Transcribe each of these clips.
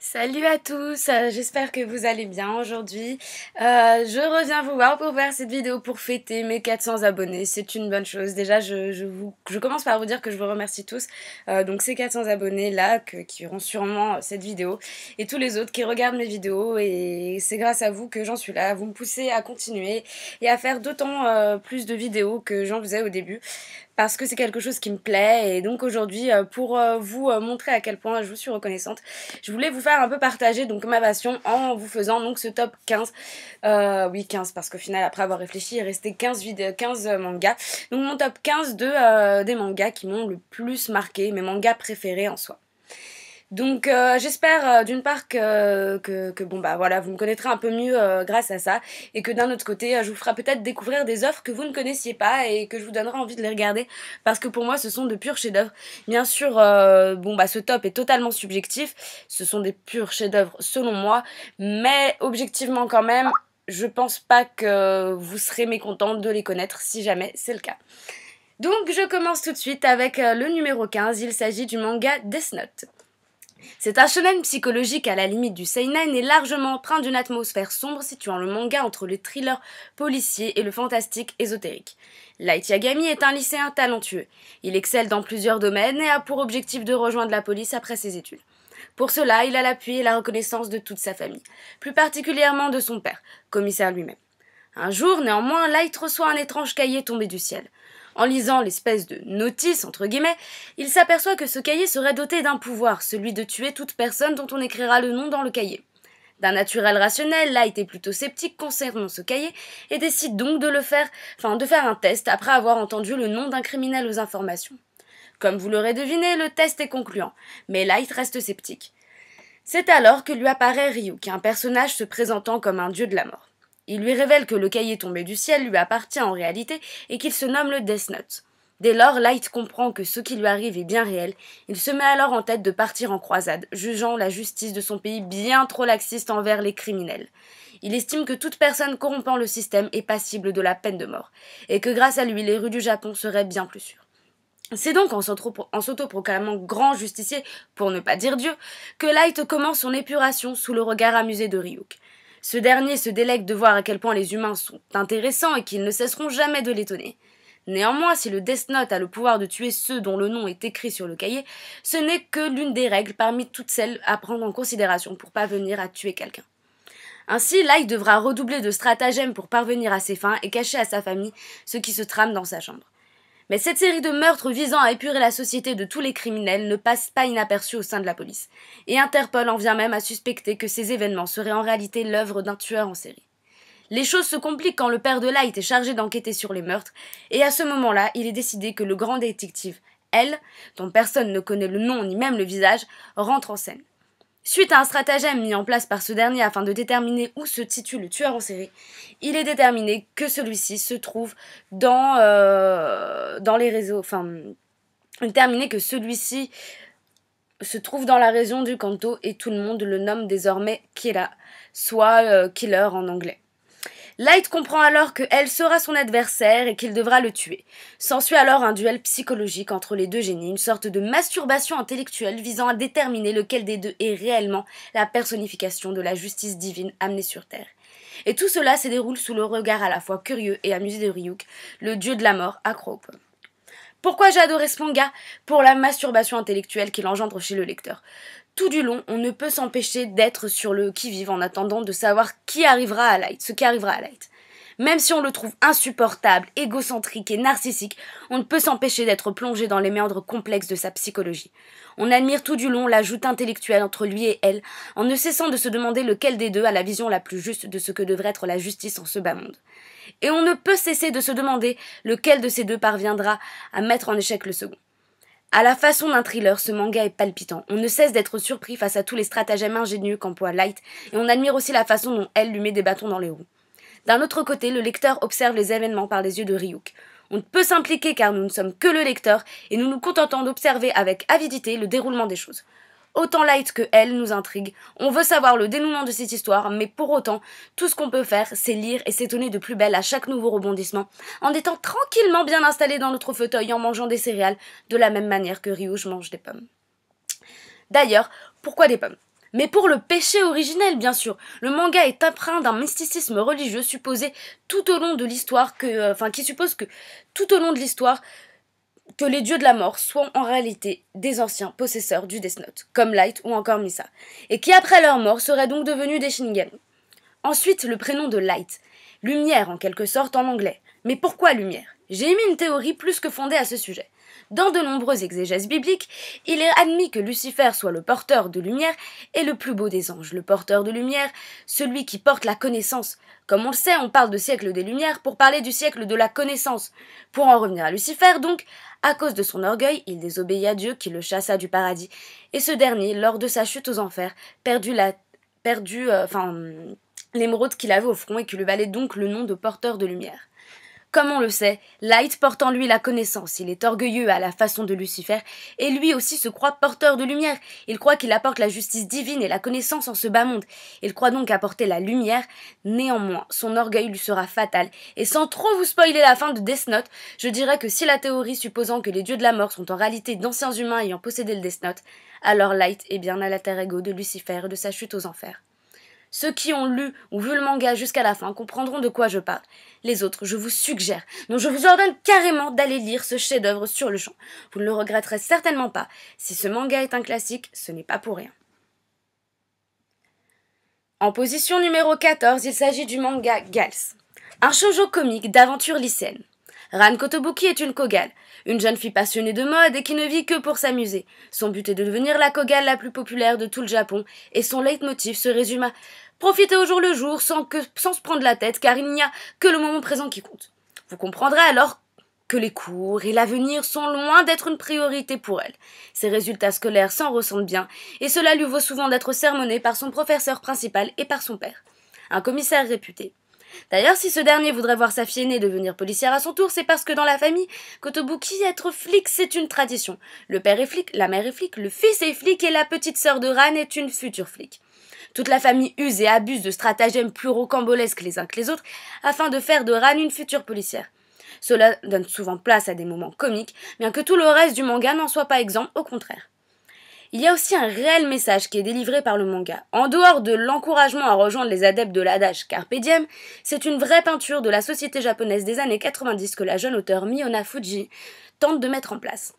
Salut à tous, j'espère que vous allez bien aujourd'hui. Je reviens vous voir pour faire cette vidéo pour fêter mes 400 abonnés. C'est une bonne chose. Déjà, je commence par vous dire que je vous remercie tous. Donc ces 400 abonnés là qui verront sûrement cette vidéo et tous les autres qui regardent mes vidéos. Et c'est grâce à vous que j'en suis là. Vous me poussez à continuer et à faire d'autant plus de vidéos que j'en faisais au début, parce que c'est quelque chose qui me plaît. Et donc aujourd'hui, pour vous montrer à quel point je vous suis reconnaissante, je voulais vous faire un peu partager donc ma passion en vous faisant donc ce top 15. Oui, 15, parce qu'au final, après avoir réfléchi, il restait 15 mangas. Donc mon top 15 des mangas qui m'ont le plus marqué, mes mangas préférés en soi. Donc j'espère d'une part que bon bah voilà, vous me connaîtrez un peu mieux grâce à ça, et que d'un autre côté je vous ferai peut-être découvrir des œuvres que vous ne connaissiez pas et que je vous donnerai envie de les regarder, parce que pour moi ce sont de purs chefs-d'œuvre. Bien sûr bon bah ce top est totalement subjectif, ce sont des purs chefs-d'œuvre selon moi, mais objectivement quand même je pense pas que vous serez mécontente de les connaître si jamais c'est le cas. Donc je commence tout de suite avec le numéro 15, il s'agit du manga Death Note. C'est un shonen psychologique à la limite du seinen et largement empreint d'une atmosphère sombre situant le manga entre le thriller policier et le fantastique ésotérique. Light Yagami est un lycéen talentueux. Il excelle dans plusieurs domaines et a pour objectif de rejoindre la police après ses études. Pour cela, il a l'appui et la reconnaissance de toute sa famille, plus particulièrement de son père, commissaire lui-même. Un jour, néanmoins, Light reçoit un étrange cahier tombé du ciel. En lisant l'espèce de notice, entre guillemets, il s'aperçoit que ce cahier serait doté d'un pouvoir, celui de tuer toute personne dont on écrira le nom dans le cahier. D'un naturel rationnel, Light est plutôt sceptique concernant ce cahier et décide donc de faire un test après avoir entendu le nom d'un criminel aux informations. Comme vous l'aurez deviné, le test est concluant, mais Light reste sceptique. C'est alors que lui apparaît Ryuk, un personnage se présentant comme un dieu de la mort. Il lui révèle que le cahier tombé du ciel lui appartient en réalité et qu'il se nomme le Death Note. Dès lors, Light comprend que ce qui lui arrive est bien réel. Il se met alors en tête de partir en croisade, jugeant la justice de son pays bien trop laxiste envers les criminels. Il estime que toute personne corrompant le système est passible de la peine de mort, et que grâce à lui, les rues du Japon seraient bien plus sûres. C'est donc en s'autoproclamant grand justicier, pour ne pas dire Dieu, que Light commence son épuration sous le regard amusé de Ryuk. Ce dernier se délecte de voir à quel point les humains sont intéressants et qu'ils ne cesseront jamais de l'étonner. Néanmoins, si le Death Note a le pouvoir de tuer ceux dont le nom est écrit sur le cahier, ce n'est que l'une des règles parmi toutes celles à prendre en considération pour parvenir à tuer quelqu'un. Ainsi, Light devra redoubler de stratagèmes pour parvenir à ses fins et cacher à sa famille ce qui se trame dans sa chambre. Mais cette série de meurtres visant à épurer la société de tous les criminels ne passe pas inaperçue au sein de la police, et Interpol en vient même à suspecter que ces événements seraient en réalité l'œuvre d'un tueur en série. Les choses se compliquent quand le père de Light est chargé d'enquêter sur les meurtres, et à ce moment-là, il est décidé que le grand détective, L, dont personne ne connaît le nom ni même le visage, rentre en scène. Suite à un stratagème mis en place par ce dernier afin de déterminer où se situe le tueur en série, il est déterminé que celui-ci se trouve dans les réseaux, déterminé que celui-ci se trouve dans la région du Kanto et tout le monde le nomme désormais Kira, soit Killer en anglais. Light comprend alors que elle sera son adversaire et qu'il devra le tuer. S'ensuit alors un duel psychologique entre les deux génies, une sorte de masturbation intellectuelle visant à déterminer lequel des deux est réellement la personnification de la justice divine amenée sur Terre. Et tout cela se déroule sous le regard à la fois curieux et amusé de Ryuk, le dieu de la mort accro aux pommes. Pourquoi j'ai adoré ce manga? Pour la masturbation intellectuelle qu'il engendre chez le lecteur. Tout du long, on ne peut s'empêcher d'être sur le qui-vive en attendant de savoir ce qui arrivera à Light. Même si on le trouve insupportable, égocentrique et narcissique, on ne peut s'empêcher d'être plongé dans les méandres complexes de sa psychologie. On admire tout du long la joute intellectuelle entre lui et elle, en ne cessant de se demander lequel des deux a la vision la plus juste de ce que devrait être la justice en ce bas monde. Et on ne peut cesser de se demander lequel de ces deux parviendra à mettre en échec le second. À la façon d'un thriller, ce manga est palpitant. On ne cesse d'être surpris face à tous les stratagèmes ingénieux qu'emploie Light, et on admire aussi la façon dont elle lui met des bâtons dans les roues. D'un autre côté, le lecteur observe les événements par les yeux de Ryuk. On ne peut s'impliquer car nous ne sommes que le lecteur, et nous nous contentons d'observer avec avidité le déroulement des choses. Autant Light que elle nous intrigue, on veut savoir le dénouement de cette histoire, mais pour autant, tout ce qu'on peut faire, c'est lire et s'étonner de plus belle à chaque nouveau rebondissement, en étant tranquillement bien installé dans notre fauteuil en mangeant des céréales, de la même manière que Ryuj mange des pommes. D'ailleurs, pourquoi des pommes? Mais pour le péché originel, bien sûr. Le manga est empreint d'un mysticisme religieux supposé tout au long de l'histoire qui suppose que tout au long de l'histoire, que les dieux de la mort soient en réalité des anciens possesseurs du Death Note, comme Light ou encore Misa, et qui après leur mort seraient donc devenus des Shinigami. Ensuite, le prénom de Light, lumière en quelque sorte en anglais. Mais pourquoi lumière? J'ai émis une théorie plus que fondée à ce sujet. Dans de nombreuses exégèses bibliques, il est admis que Lucifer soit le porteur de lumière et le plus beau des anges. Le porteur de lumière, celui qui porte la connaissance. Comme on le sait, on parle de siècle des Lumières pour parler du siècle de la connaissance. Pour en revenir à Lucifer, donc, à cause de son orgueil, il désobéit à Dieu qui le chassa du paradis. Et ce dernier, lors de sa chute aux enfers, perdut l'émeraude qu'il avait au front et qui lui valait donc le nom de porteur de lumière. Comme on le sait, Light porte en lui la connaissance, il est orgueilleux à la façon de Lucifer, et lui aussi se croit porteur de lumière. Il croit qu'il apporte la justice divine et la connaissance en ce bas monde. Il croit donc apporter la lumière. Néanmoins, son orgueil lui sera fatal, et sans trop vous spoiler la fin de Death Note, je dirais que si la théorie supposant que les dieux de la mort sont en réalité d'anciens humains ayant possédé le Death Note, alors Light est bien à l'alter ego de Lucifer et de sa chute aux enfers. Ceux qui ont lu ou vu le manga jusqu'à la fin comprendront de quoi je parle. Les autres, je vous suggère, non, je vous ordonne carrément d'aller lire ce chef-d'œuvre sur le champ. Vous ne le regretterez certainement pas. Si ce manga est un classique, ce n'est pas pour rien. En position numéro 14, il s'agit du manga Gals, un shoujo comique d'aventure lycéenne. Ran Kotobuki est une kogale, une jeune fille passionnée de mode et qui ne vit que pour s'amuser. Son but est de devenir la kogale la plus populaire de tout le Japon, et son leitmotiv se résume à profiter au jour le jour sans se prendre la tête, car il n'y a que le moment présent qui compte. Vous comprendrez alors que les cours et l'avenir sont loin d'être une priorité pour elle. Ses résultats scolaires s'en ressentent bien, et cela lui vaut souvent d'être sermonnée par son professeur principal et par son père, un commissaire réputé. D'ailleurs, si ce dernier voudrait voir sa fille aînée devenir policière à son tour, c'est parce que dans la famille Kotobuki, être flic, c'est une tradition. Le père est flic, la mère est flic, le fils est flic et la petite sœur de Ran est une future flic. Toute la famille use et abuse de stratagèmes plus rocambolesques les uns que les autres afin de faire de Ran une future policière. Cela donne souvent place à des moments comiques, bien que tout le reste du manga n'en soit pas exempt, au contraire. Il y a aussi un réel message qui est délivré par le manga. En dehors de l'encouragement à rejoindre les adeptes de l'adage Carpe Diem, c'est une vraie peinture de la société japonaise des années 90 que la jeune auteure Miona Fuji tente de mettre en place.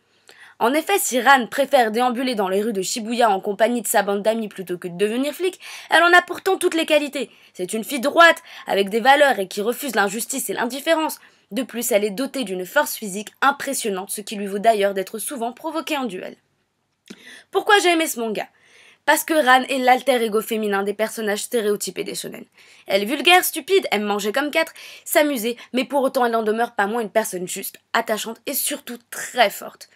En effet, si Ran préfère déambuler dans les rues de Shibuya en compagnie de sa bande d'amis plutôt que de devenir flic, elle en a pourtant toutes les qualités. C'est une fille droite, avec des valeurs et qui refuse l'injustice et l'indifférence. De plus, elle est dotée d'une force physique impressionnante, ce qui lui vaut d'ailleurs d'être souvent provoquée en duel. Pourquoi j'ai aimé ce manga? Parce que Ran est l'alter ego féminin des personnages stéréotypés des shonen. Elle est vulgaire, stupide, aime manger comme quatre, s'amuser, mais pour autant elle n'en demeure pas moins une personne juste, attachante et surtout très forte.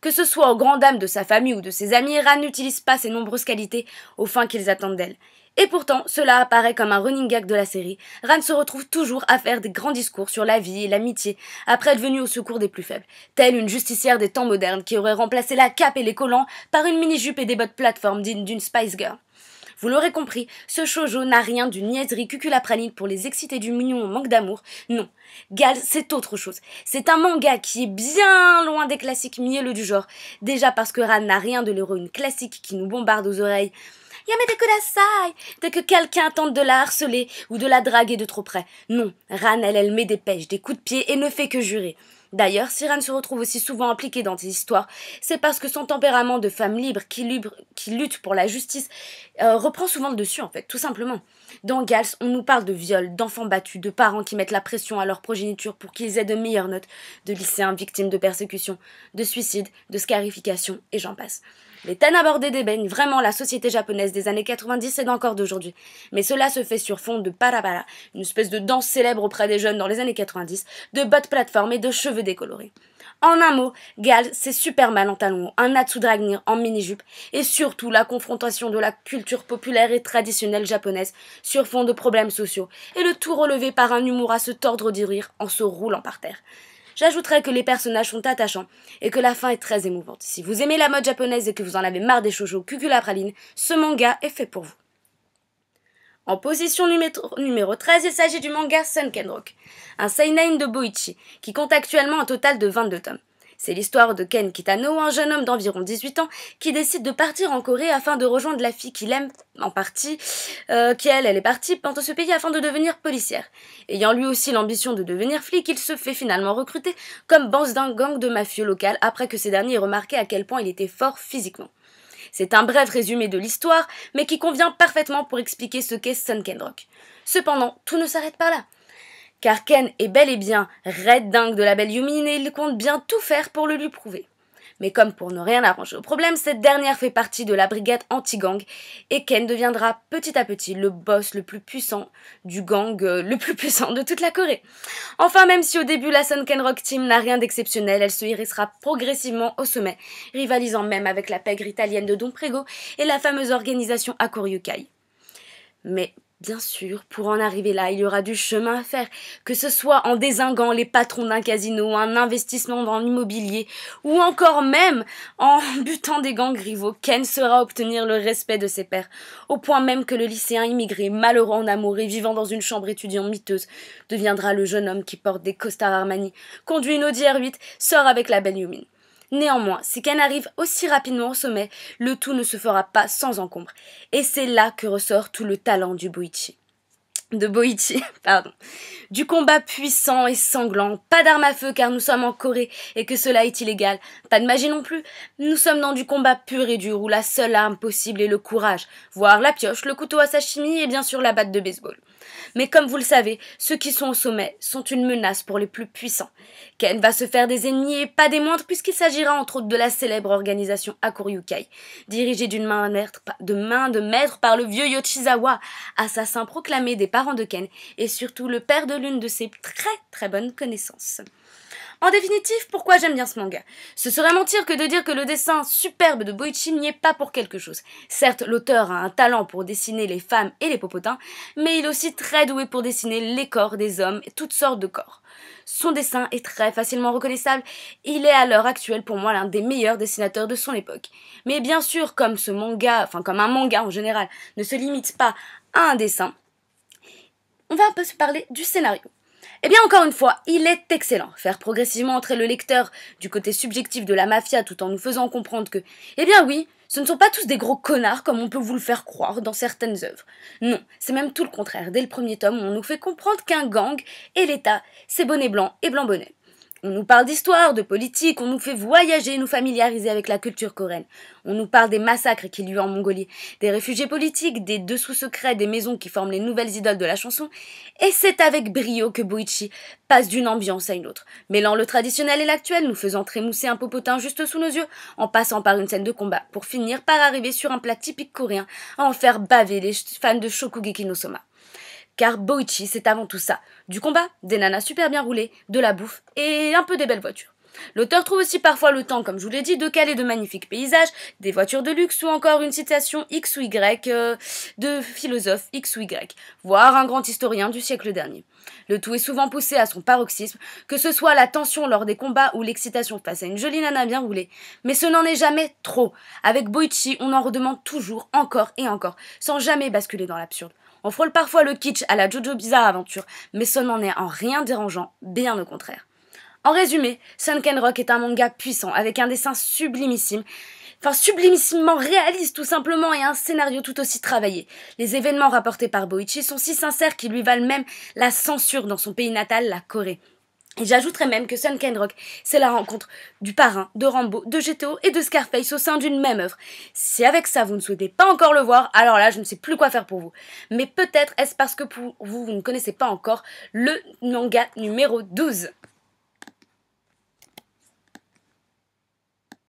Que ce soit aux grandes dames de sa famille ou de ses amis, Ran n'utilise pas ses nombreuses qualités aux fins qu'ils attendent d'elle. Et pourtant, cela apparaît comme un running gag de la série. Ran se retrouve toujours à faire des grands discours sur la vie et l'amitié, après être venue au secours des plus faibles, telle une justicière des temps modernes qui aurait remplacé la cape et les collants par une mini-jupe et des bottes plateformes dignes d'une Spice Girl. Vous l'aurez compris, ce shoujo n'a rien d'une niaiserie cuculapraline pour les exciter du mignon au manque d'amour. Non, Gals, c'est autre chose. C'est un manga qui est bien loin des classiques mielleux du genre. Déjà parce que Ran n'a rien de l'héroïne classique qui nous bombarde aux oreilles. Yamete kudasai! Dès que quelqu'un tente de la harceler ou de la draguer de trop près. Non, Ran, elle met des pêches, des coups de pied et ne fait que jurer. D'ailleurs, si Ran se retrouve aussi souvent impliquée dans ces histoires, c'est parce que son tempérament de femme libre qui lutte pour la justice reprend souvent le dessus, en fait, tout simplement. Dans Gals, on nous parle de viols, d'enfants battus, de parents qui mettent la pression à leur progéniture pour qu'ils aient de meilleures notes, de lycéens victimes de persécutions, de suicides, de scarifications, et j'en passe. Les thèmes abordés débaignent vraiment la société japonaise des années 90 et d'encore d'aujourd'hui. Mais cela se fait sur fond de parabara, une espèce de danse célèbre auprès des jeunes dans les années 90, de bottes plateformes et de cheveux décolorés. En un mot, Gals, c'est Superman en talons hauts, un Natsu Dragnir en mini-jupe, et surtout la confrontation de la culture populaire et traditionnelle japonaise sur fond de problèmes sociaux, et le tout relevé par un humour à se tordre du rire en se roulant par terre. J'ajouterais que les personnages sont attachants et que la fin est très émouvante. Si vous aimez la mode japonaise et que vous en avez marre des shoujo cuculapraline, ce manga est fait pour vous. En position numéro 13, il s'agit du manga Sunken Rock, un seinen de Boichi, qui compte actuellement un total de 22 tomes. C'est l'histoire de Ken Kitano, un jeune homme d'environ 18 ans qui décide de partir en Corée afin de rejoindre la fille qu'il aime en partie, elle est partie dans ce pays afin de devenir policière. Ayant lui aussi l'ambition de devenir flic, il se fait finalement recruter comme boss d'un gang de mafieux local après que ces derniers aient remarqué à quel point il était fort physiquement. C'est un bref résumé de l'histoire, mais qui convient parfaitement pour expliquer ce qu'est Sunken Rock. Cependant, tout ne s'arrête pas là. Car Ken est bel et bien red dingue de la belle Yumin et il compte bien tout faire pour le lui prouver. Mais comme pour ne rien arranger au problème, cette dernière fait partie de la brigade anti-gang et Ken deviendra petit à petit le boss le plus puissant du gang, le plus puissant de toute la Corée. Enfin, même si au début la Sunken Rock Team n'a rien d'exceptionnel, elle se hérissera progressivement au sommet, rivalisant même avec la pègre italienne de Don Prego et la fameuse organisation Hakuryu-kai. Mais bien sûr, pour en arriver là, il y aura du chemin à faire, que ce soit en dézinguant les patrons d'un casino, un investissement dans l'immobilier, ou encore même en butant des gangs rivaux. Ken saura obtenir le respect de ses pairs, au point même que le lycéen immigré, malheureux en amour et vivant dans une chambre étudiante miteuse, deviendra le jeune homme qui porte des costards Armani, conduit une Audi R8, sort avec la belle Yumin. Néanmoins, si Ken arrive aussi rapidement au sommet, le tout ne se fera pas sans encombre. Et c'est là que ressort tout le talent du Boichi. Du combat puissant et sanglant, pas d'armes à feu car nous sommes en Corée et que cela est illégal, pas de magie non plus, nous sommes dans du combat pur et dur où la seule arme possible est le courage, voire la pioche, le couteau à sashimi et bien sûr la batte de baseball. Mais comme vous le savez, ceux qui sont au sommet sont une menace pour les plus puissants. Ken va se faire des ennemis et pas des moindres puisqu'il s'agira entre autres de la célèbre organisation Hakuryu-kai, dirigée d'une main de maître par le vieux Yochizawa, assassin proclamé des parents de Ken et surtout le père de l'une de ses très bonnes connaissances. En définitive, pourquoi j'aime bien ce manga? Ce serait mentir que de dire que le dessin superbe de Boichi n'y est pas pour quelque chose. Certes, l'auteur a un talent pour dessiner les femmes et les popotins, mais il est aussi très doué pour dessiner les corps des hommes et toutes sortes de corps. Son dessin est très facilement reconnaissable et il est à l'heure actuelle pour moi l'un des meilleurs dessinateurs de son époque. Mais bien sûr, comme un manga en général ne se limite pas à un dessin, on va un peu se parler du scénario. Eh bien, encore une fois, il est excellent. Faire progressivement entrer le lecteur du côté subjectif de la mafia tout en nous faisant comprendre que, eh bien oui, ce ne sont pas tous des gros connards comme on peut vous le faire croire dans certaines œuvres. Non, c'est même tout le contraire. Dès le premier tome, on nous fait comprendre qu'un gang et l'État, c'est bonnet blanc et blanc bonnet. On nous parle d'histoire, de politique, on nous fait voyager, nous familiariser avec la culture coréenne. On nous parle des massacres qu'il y a eu en Mongolie, des réfugiés politiques, des dessous secrets des maisons qui forment les nouvelles idoles de la chanson. Et c'est avec brio que Boichi passe d'une ambiance à une autre, mêlant le traditionnel et l'actuel, nous faisant trémousser un popotin juste sous nos yeux, en passant par une scène de combat, pour finir par arriver sur un plat typique coréen, à en faire baver les fans de Shokugeki no Soma. Car Boichi, c'est avant tout ça. Du combat, des nanas super bien roulées, de la bouffe et un peu des belles voitures. L'auteur trouve aussi parfois le temps, comme je vous l'ai dit, de caler de magnifiques paysages, des voitures de luxe ou encore une citation X ou Y de philosophe X ou Y, voire un grand historien du siècle dernier. Le tout est souvent poussé à son paroxysme, que ce soit la tension lors des combats ou l'excitation face à une jolie nana bien roulée. Mais ce n'en est jamais trop. Avec Boichi, on en redemande toujours, encore et encore, sans jamais basculer dans l'absurde. On frôle parfois le kitsch à la Jojo Bizarre Aventure, mais ce n'en est en rien dérangeant, bien au contraire. En résumé, Sunken Rock est un manga puissant, avec un dessin sublimissime, sublimissiment réaliste tout simplement et un scénario tout aussi travaillé. Les événements rapportés par Boichi sont si sincères qu'ils lui valent même la censure dans son pays natal, la Corée. Et j'ajouterais même que Sunken Rock, c'est la rencontre du parrain, de Rambo, de GTO et de Scarface au sein d'une même œuvre. Si avec ça vous ne souhaitez pas encore le voir, alors là je ne sais plus quoi faire pour vous. Mais peut-être est-ce parce que pour vous, vous ne connaissez pas encore le manga numéro 12.